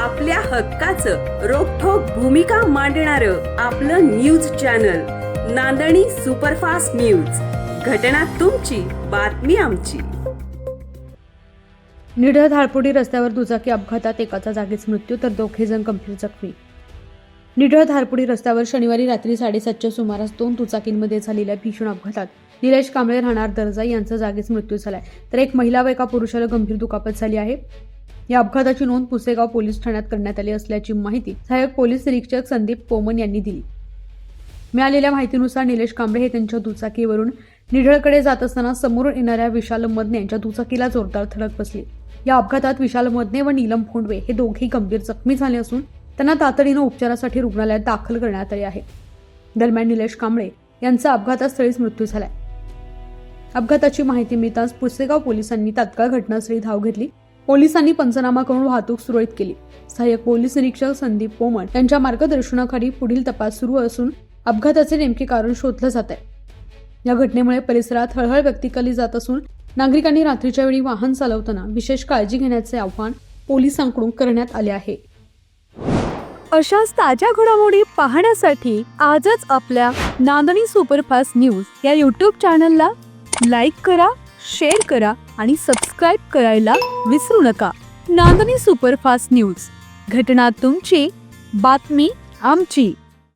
आपल्या हक्काचं रोखठोक भूमिका मांडणारं आपलं न्यूज चॅनल नांदणी सुपरफास्ट न्यूज. घटना तुमची, बातमी आमची. निढळ धारपुडी रस्त्यावर दुचाकी अपघातात एकाचा जागीच मृत्यू तर दोघे जण गंभीर जखमी. निढळ धारपुडी रस्त्यावर शनिवारी रात्री 7:30च्या सुमारास 2 दुचाकींमध्ये झालेल्या भीषण अपघातात निलेश कांबळे राहणार दर्जाई यांचा जागीच मृत्यू झालाय, तर एक महिला व एका पुरुषाला गंभीर दुखापत झाली आहे. या अपघाताची नोंद पुसेगाव पोलीस ठाण्यात करण्यात आली असल्याची माहिती सहाय्यक पोलीस निरीक्षक संदीप पोमन यांनी दिली. मिळालेल्या माहितीनुसार निलेश कांबळे हे त्यांच्या दुचाकीवरून निढळकडे जात असताना समोरून येणाऱ्या विशाल मदने यांच्या दुचाकीला जोरदार धडक बसली. या अपघातात विशाल मदने व नीलम फोंडवे हे दोघेही गंभीर जखमी झाले असून त्यांना तातडीनं उपचारासाठी रुग्णालयात दाखल करण्यात आले आहे. दरम्यान निलेश कांबळे यांचा अपघातास्थळीच मृत्यू झालाय. अपघाताची माहिती मिळताच पुसेगाव पोलिसांनी तात्काळ घटनास्थळी धाव घेतली. पोलिसांनी पंचनामा करून वाहतूक सुरळीत केली. सहाय्यक पोलीस निरीक्षक संदीप पोमन यांच्या मार्गदर्शनाखाली पुढील तपास सुरू असून अपघाताचे नेमके कारण शोधलं जात आहे. या घटनेमुळे परिसरात हळहळ व्यक्त केली जात असून नागरिकांनी रात्रीच्या वेळी वाहन चालवताना विशेष काळजी घेण्याचे आवाहन पोलिसांकडून करण्यात आले आहे. अशाच ताज्या घडामोडी पाहण्यासाठी आजच आपल्या नांदणी सुपरफास्ट न्यूज या यूट्यूब चॅनलला लाईक करा, शेअर करा आणि सबस्क्राईब करायला विसरू नका. नांदणी सुपरफास्ट न्यूज, घटना तुमची, बातमी आमची.